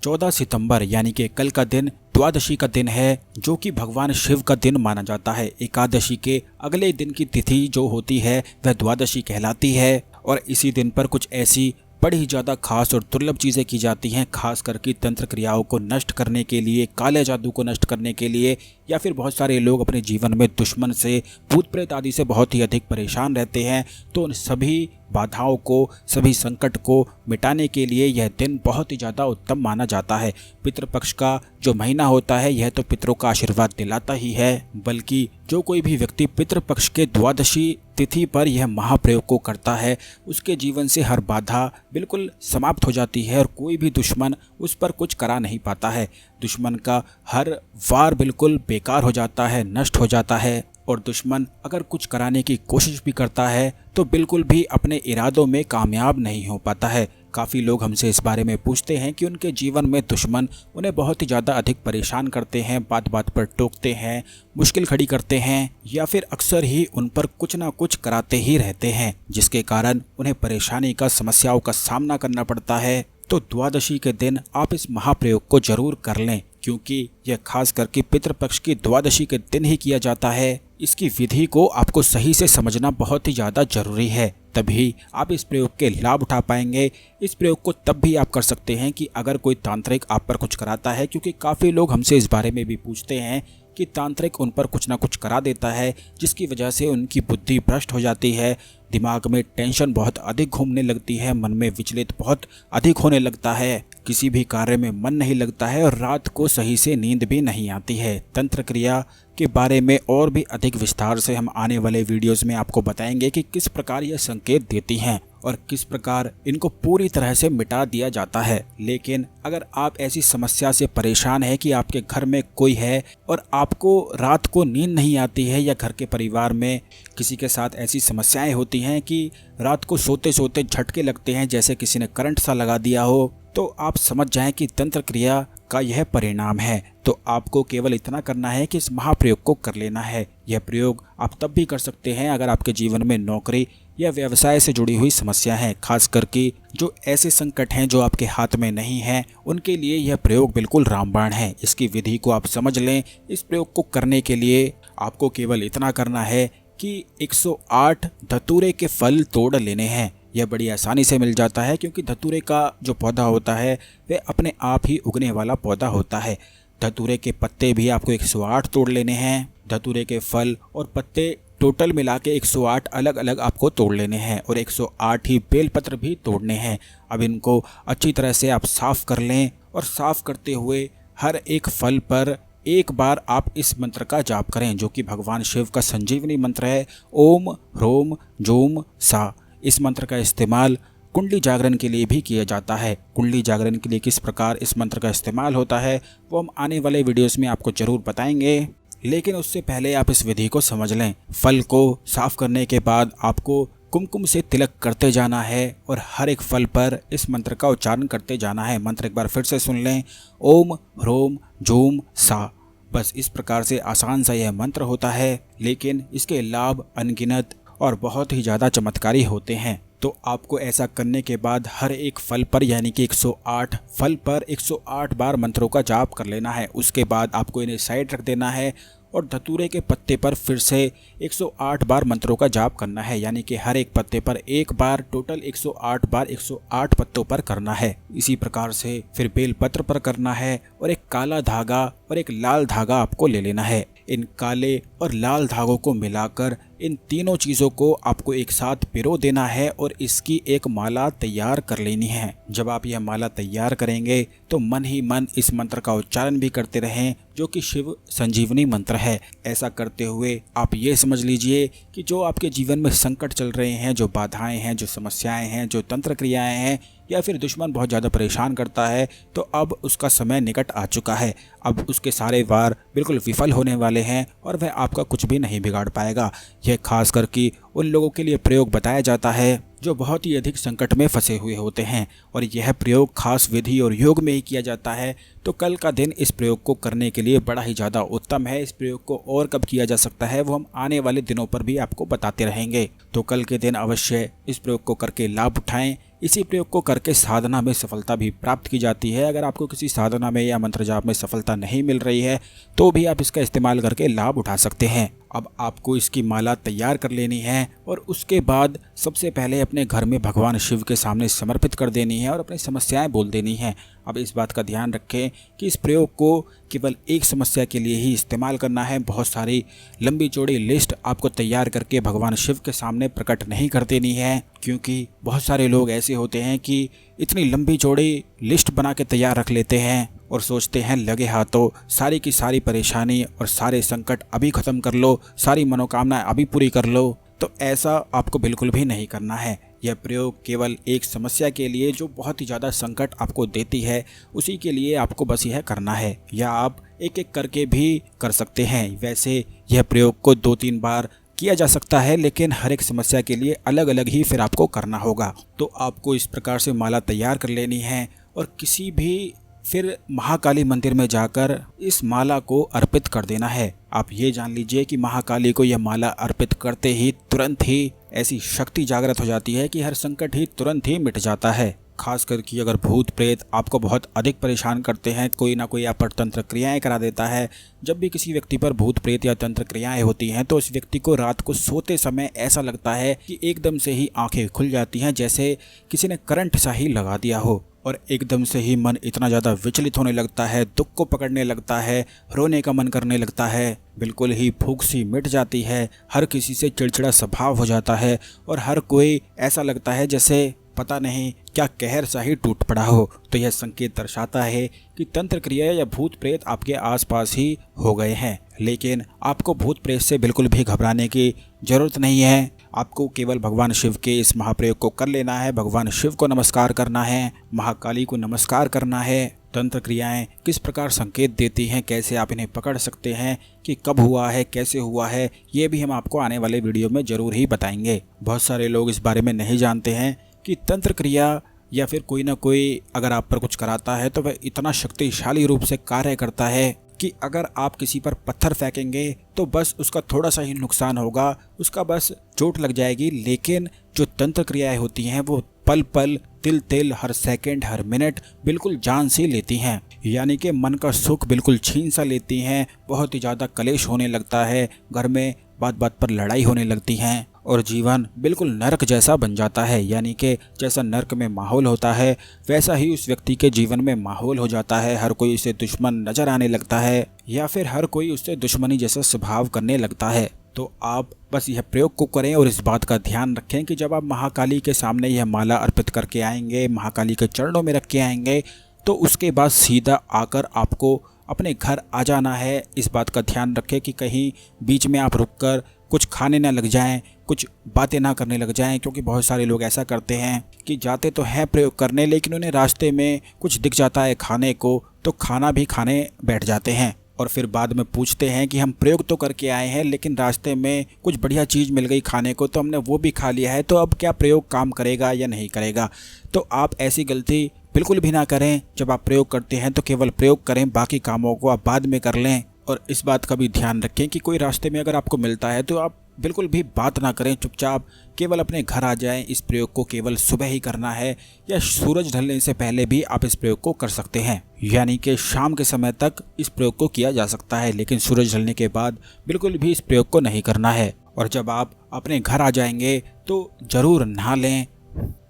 14 सितंबर यानी कि कल का दिन द्वादशी का दिन है, जो कि भगवान शिव का दिन माना जाता है। एकादशी के अगले दिन की तिथि जो होती है वह द्वादशी कहलाती है और इसी दिन पर कुछ ऐसी बड़ी ही ज़्यादा खास और दुर्लभ चीज़ें की जाती हैं, खास करके तंत्र क्रियाओं को नष्ट करने के लिए, काले जादू को नष्ट करने के लिए, या फिर बहुत सारे लोग अपने जीवन में दुश्मन से, भूत प्रेत आदि से बहुत ही अधिक परेशान रहते हैं। तो उन सभी बाधाओं को, सभी संकट को मिटाने के लिए यह दिन बहुत ही ज़्यादा उत्तम माना जाता है। पितृपक्ष का जो महीना होता है यह तो पितरों का आशीर्वाद दिलाता ही है, बल्कि जो कोई भी व्यक्ति पितृपक्ष के द्वादशी तिथि पर यह महाप्रयोग को करता है उसके जीवन से हर बाधा बिल्कुल समाप्त हो जाती है और कोई भी दुश्मन उस पर कुछ करा नहीं पाता है। दुश्मन का हर वार बिल्कुल बेकार हो जाता है, नष्ट हो जाता है और दुश्मन अगर कुछ कराने की कोशिश भी करता है तो बिल्कुल भी अपने इरादों में कामयाब नहीं हो पाता है। काफ़ी लोग हमसे इस बारे में पूछते हैं कि उनके जीवन में दुश्मन उन्हें बहुत ही ज़्यादा अधिक परेशान करते हैं, बात बात पर टोकते हैं, मुश्किल खड़ी करते हैं या फिर अक्सर ही उन पर कुछ ना कुछ कराते ही रहते हैं, जिसके कारण उन्हें परेशानी का, समस्याओं का सामना करना पड़ता है। तो द्वादशी के दिन आप इस महाप्रयोग को जरूर कर लें, क्योंकि यह खास करके पितृपक्ष की द्वादशी के दिन ही किया जाता है। इसकी विधि को आपको सही से समझना बहुत ही ज़्यादा जरूरी है, तभी आप इस प्रयोग के लाभ उठा पाएंगे। इस प्रयोग को तब भी आप कर सकते हैं कि अगर कोई तांत्रिक आप पर कुछ कराता है, क्योंकि काफ़ी लोग हमसे इस बारे में भी पूछते हैं कि तांत्रिक उन पर कुछ ना कुछ करा देता है, जिसकी वजह से उनकी बुद्धि भ्रष्ट हो जाती है, दिमाग में टेंशन बहुत अधिक घूमने लगती है, मन में विचलित बहुत अधिक होने लगता है, किसी भी कार्य में मन नहीं लगता है और रात को सही से नींद भी नहीं आती है। तंत्र क्रिया के बारे में और भी अधिक विस्तार से हम आने वाले वीडियोस में आपको बताएंगे कि किस प्रकार यह संकेत देती हैं और किस प्रकार इनको पूरी तरह से मिटा दिया जाता है। लेकिन अगर आप ऐसी समस्या से परेशान हैं कि आपके घर में कोई है और आपको रात को नींद नहीं आती है, या घर के परिवार में किसी के साथ ऐसी समस्याएं होती हैं कि रात को सोते सोते झटके लगते हैं, जैसे किसी ने करंट सा लगा दिया हो, तो आप समझ जाएं कि तंत्र क्रिया का यह परिणाम है। तो आपको केवल इतना करना है कि इस महाप्रयोग को कर लेना है। यह प्रयोग आप तब भी कर सकते हैं अगर आपके जीवन में नौकरी या व्यवसाय से जुड़ी हुई समस्या है, खास करके जो ऐसे संकट हैं जो आपके हाथ में नहीं हैं, उनके लिए यह प्रयोग बिल्कुल रामबाण है। इसकी विधि को आप समझ लें। इस प्रयोग को करने के लिए आपको केवल इतना करना है कि 108 धतूरे के फल तोड़ लेने हैं। यह बड़ी आसानी से मिल जाता है, क्योंकि धतूरे का जो पौधा होता है वह अपने आप ही उगने वाला पौधा होता है। धतूरे के पत्ते भी आपको 108 तोड़ लेने हैं। धतूरे के फल और पत्ते टोटल मिला के 108 अलग अलग आपको तोड़ लेने हैं और 108 ही बेलपत्र भी तोड़ने हैं। अब इनको अच्छी तरह से आप साफ़ कर लें और साफ़ करते हुए हर एक फल पर एक बार आप इस मंत्र का जाप करें, जो कि भगवान शिव का संजीवनी मंत्र है, ओम ह्रोम जूम सा। इस मंत्र का इस्तेमाल कुंडली जागरण के लिए भी किया जाता है। कुंडली जागरण के लिए किस प्रकार इस मंत्र का इस्तेमाल होता है वो हम आने वाले वीडियोस में आपको ज़रूर बताएंगे, लेकिन उससे पहले आप इस विधि को समझ लें। फल को साफ़ करने के बाद आपको कुमकुम से तिलक करते जाना है और हर एक फल पर इस मंत्र का उच्चारण करते जाना है। मंत्र एक बार फिर से सुन लें, ओम ह्रोम जूम सा। बस इस प्रकार से आसान सा यह मंत्र होता है, लेकिन इसके लाभ अनगिनत और बहुत ही ज़्यादा चमत्कारी होते हैं। तो आपको ऐसा करने के बाद हर एक फल पर यानी कि 108 फल पर 108 बार मंत्रों का जाप कर लेना है। उसके बाद आपको इन्हें साइड रख देना है और धतूरे के पत्ते पर फिर से 108 बार मंत्रों का जाप करना है, यानी कि हर एक पत्ते पर एक बार, टोटल 108 बार 108 पत्तों पर करना है। इसी प्रकार से फिर बेलपत्र पर करना है और एक काला धागा और एक लाल धागा आपको ले लेना है। इन काले और लाल धागों को मिलाकर इन तीनों चीज़ों को आपको एक साथ पिरो देना है और इसकी एक माला तैयार कर लेनी है। जब आप यह माला तैयार करेंगे तो मन ही मन इस मंत्र का उच्चारण भी करते रहें, जो कि शिव संजीवनी मंत्र है। ऐसा करते हुए आप ये समझ लीजिए कि जो आपके जीवन में संकट चल रहे हैं, जो बाधाएं हैं, जो समस्याएं हैं, जो तंत्र क्रियाएं हैं, या फिर दुश्मन बहुत ज़्यादा परेशान करता है, तो अब उसका समय निकट आ चुका है। अब उसके सारे वार बिल्कुल विफल होने वाले हैं और वह आपका कुछ भी नहीं बिगाड़ पाएगा। यह खास करके उन लोगों के लिए प्रयोग बताया जाता है जो बहुत ही अधिक संकट में फंसे हुए होते हैं, और यह प्रयोग खास विधि और योग में ही किया जाता है। तो कल का दिन इस प्रयोग को करने के लिए बड़ा ही ज़्यादा उत्तम है। इस प्रयोग को और कब किया जा सकता है वो हम आने वाले दिनों पर भी आपको बताते रहेंगे। तो कल के दिन अवश्य इस प्रयोग को करके लाभ उठाएं। इसी प्रयोग को करके साधना में सफलता भी प्राप्त की जाती है। अगर आपको किसी साधना में या मंत्र जाप में सफलता नहीं मिल रही है तो भी आप इसका इस्तेमाल करके लाभ उठा सकते हैं। अब आपको इसकी माला तैयार कर लेनी है और उसके बाद सबसे पहले अपने घर में भगवान शिव के सामने समर्पित कर देनी है और अपनी समस्याएं बोल देनी है। अब इस बात का ध्यान रखें कि इस प्रयोग को केवल एक समस्या के लिए ही इस्तेमाल करना है। बहुत सारी लंबी चौड़ी लिस्ट आपको तैयार करके भगवान शिव के सामने प्रकट नहीं कर देनी है, क्योंकि बहुत सारे लोग ऐसे होते हैं कि इतनी लंबी चौड़ी लिस्ट बना के तैयार रख लेते हैं और सोचते हैं लगे हाथों सारी की सारी परेशानी और सारे संकट अभी ख़त्म कर लो, सारी मनोकामनाएं अभी पूरी कर लो। तो ऐसा आपको बिल्कुल भी नहीं करना है। यह प्रयोग केवल एक समस्या के लिए जो बहुत ही ज़्यादा संकट आपको देती है उसी के लिए आपको बस यह करना है, या आप एक एक करके भी कर सकते हैं। वैसे यह प्रयोग को 2-3 बार किया जा सकता है, लेकिन हर एक समस्या के लिए अलग अलग ही फिर आपको करना होगा। तो आपको इस प्रकार से माला तैयार कर लेनी है और किसी भी फिर महाकाली मंदिर में जाकर इस माला को अर्पित कर देना है। आप ये जान लीजिए कि महाकाली को यह माला अर्पित करते ही तुरंत ही ऐसी शक्ति जागृत हो जाती है कि हर संकट ही तुरंत ही मिट जाता है। खास करके अगर भूत प्रेत आपको बहुत अधिक परेशान करते हैं, कोई ना कोई आप पर तंत्र क्रियाएं करा देता है। जब भी किसी व्यक्ति पर भूत प्रेत या तंत्र क्रियाएं होती हैं तो उस व्यक्ति को रात को सोते समय ऐसा लगता है कि एकदम से ही आंखें खुल जाती हैं, जैसे किसी ने करंट सा ही लगा दिया हो, और एकदम से ही मन इतना ज़्यादा विचलित होने लगता है, दुख को पकड़ने लगता है, रोने का मन करने लगता है, बिल्कुल ही भूख सी मिट जाती है, हर किसी से चिड़चिड़ा स्वभाव हो जाता है और हर कोई ऐसा लगता है जैसे पता नहीं क्या कहर सा ही टूट पड़ा हो। तो यह संकेत दर्शाता है कि तंत्र क्रिया या भूत प्रेत आपके आसपास ही हो गए हैं। लेकिन आपको भूत प्रेत से बिल्कुल भी घबराने की जरूरत नहीं है। आपको केवल भगवान शिव के इस महाप्रयोग को कर लेना है, भगवान शिव को नमस्कार करना है, महाकाली को नमस्कार करना है। तंत्र क्रियाएं किस प्रकार संकेत देती हैं, कैसे आप इन्हें पकड़ सकते हैं, कि कब हुआ है, कैसे हुआ है, ये भी हम आपको आने वाले वीडियो में ज़रूर ही बताएंगे। बहुत सारे लोग इस बारे में नहीं जानते हैं कि तंत्र क्रिया या फिर कोई ना कोई अगर आप पर कुछ कराता है तो वह इतना शक्तिशाली रूप से कार्य करता है कि अगर आप किसी पर पत्थर फेंकेंगे तो बस उसका थोड़ा सा ही नुकसान होगा, उसका बस चोट लग जाएगी। लेकिन जो तंत्र क्रियाएं होती हैं वो पल पल, तिल तिल, हर सेकंड, हर मिनट बिल्कुल जान सी लेती हैं, यानी कि मन का सुख बिल्कुल छीन सा लेती हैं। बहुत ही ज़्यादा कलेश होने लगता है, घर में बात बात पर लड़ाई होने लगती हैं और जीवन बिल्कुल नरक जैसा बन जाता है। यानी कि जैसा नरक में माहौल होता है वैसा ही उस व्यक्ति के जीवन में माहौल हो जाता है। हर कोई उसे दुश्मन नजर आने लगता है या फिर हर कोई उससे दुश्मनी जैसा स्वभाव करने लगता है। तो आप बस यह प्रयोग को करें और इस बात का ध्यान रखें कि जब आप महाकाली के सामने यह माला अर्पित करके आएंगे, महाकाली के चरणों में रख के आएंगे, तो उसके बाद सीधा आकर आपको अपने घर आ जाना है। इस बात का ध्यान रखें कि कहीं बीच में आप रुककर कुछ खाने ना लग जाएं, कुछ बातें ना करने लग जाएं, क्योंकि बहुत सारे लोग ऐसा करते हैं कि जाते तो हैं प्रयोग करने, लेकिन उन्हें रास्ते में कुछ दिख जाता है खाने को तो खाना भी खाने बैठ जाते हैं और फिर बाद में पूछते हैं कि हम प्रयोग तो करके आए हैं लेकिन रास्ते में कुछ बढ़िया चीज़ मिल गई खाने को तो हमने वो भी खा लिया है, तो अब क्या प्रयोग काम करेगा या नहीं करेगा। तो आप ऐसी गलती बिल्कुल भी ना करें। जब आप प्रयोग करते हैं तो केवल प्रयोग करें, बाकी कामों को आप बाद में कर लें। और इस बात का भी ध्यान रखें कि कोई रास्ते में अगर आपको मिलता है तो आप बिल्कुल भी बात ना करें, चुपचाप केवल अपने घर आ जाएं। इस प्रयोग को केवल सुबह ही करना है या सूरज ढलने से पहले भी आप इस प्रयोग को कर सकते हैं, यानी कि शाम के समय तक इस प्रयोग को किया जा सकता है, लेकिन सूरज ढलने के बाद बिल्कुल भी इस प्रयोग को नहीं करना है। और जब आप अपने घर आ जाएंगे तो ज़रूर नहा लें,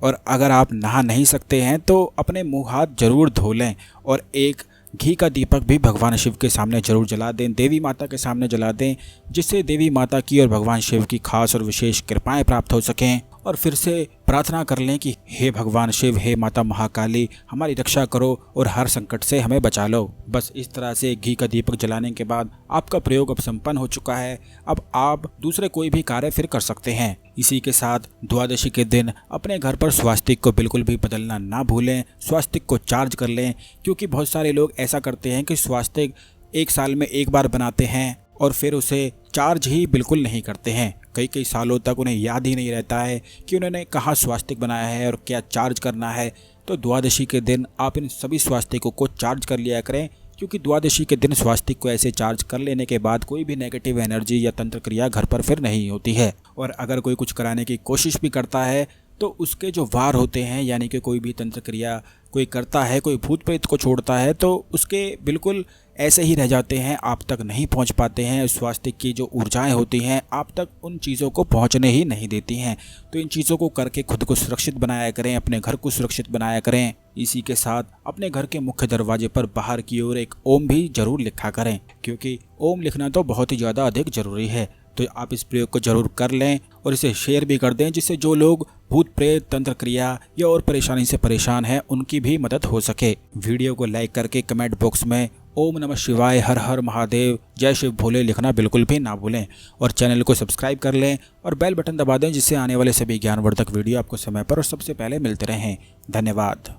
और अगर आप नहा नहीं सकते हैं तो अपने मुँह हाथ ज़रूर धो लें और एक घी का दीपक भी भगवान शिव के सामने जरूर जला दें, देवी माता के सामने जला दें, जिससे देवी माता की और भगवान शिव की खास और विशेष कृपाएं प्राप्त हो सकें। और फिर से प्रार्थना कर लें कि हे भगवान शिव, हे माता महाकाली, हमारी रक्षा करो और हर संकट से हमें बचा लो। बस इस तरह से घी का दीपक जलाने के बाद आपका प्रयोग अब संपन्न हो चुका है। अब आप दूसरे कोई भी कार्य फिर कर सकते हैं। इसी के साथ द्वादशी के दिन अपने घर पर स्वास्तिक को बिल्कुल भी बदलना ना भूलें, स्वास्तिक को चार्ज कर लें, क्योंकि बहुत सारे लोग ऐसा करते हैं कि स्वास्तिक 1 साल में 1 बार बनाते हैं और फिर उसे चार्ज ही बिल्कुल नहीं करते हैं। कई कई सालों तक उन्हें याद ही नहीं रहता है कि उन्होंने कहाँ स्वास्तिक बनाया है और क्या चार्ज करना है। तो द्वादशी के दिन आप इन सभी स्वास्तिकों को चार्ज कर लिया करें, क्योंकि द्वादशी के दिन स्वास्तिक को ऐसे चार्ज कर लेने के बाद कोई भी नेगेटिव एनर्जी या तंत्र क्रिया घर पर फिर नहीं होती है। और अगर कोई कुछ कराने की कोशिश भी करता है तो उसके जो वार होते हैं, यानी कि कोई भी तंत्र क्रिया कोई करता है, कोई भूत प्रेत को छोड़ता है, तो उसके बिल्कुल ऐसे ही रह जाते हैं, आप तक नहीं पहुंच पाते हैं। स्वास्तिक की जो ऊर्जाएं होती हैं आप तक उन चीज़ों को पहुंचने ही नहीं देती हैं। तो इन चीज़ों को करके खुद को सुरक्षित बनाया करें, अपने घर को सुरक्षित बनाया करें। इसी के साथ अपने घर के मुख्य दरवाजे पर बाहर की ओर एक ओम भी जरूर लिखा करें, क्योंकि ओम लिखना तो बहुत ही ज़्यादा अधिक ज़रूरी है। तो आप इस प्रयोग को जरूर कर लें और इसे शेयर भी कर दें, जिससे जो लोग भूत प्रेत तंत्र क्रिया या और परेशानी से परेशान हैं उनकी भी मदद हो सके। वीडियो को लाइक करके कमेंट बॉक्स में ओम नमः शिवाय, हर हर महादेव, जय शिव भोले लिखना बिल्कुल भी ना भूलें। और चैनल को सब्सक्राइब कर लें और बेल बटन दबा दें, जिससे आने वाले सभी ज्ञानवर्धक वीडियो आपको समय पर और सबसे पहले मिलते रहें। धन्यवाद।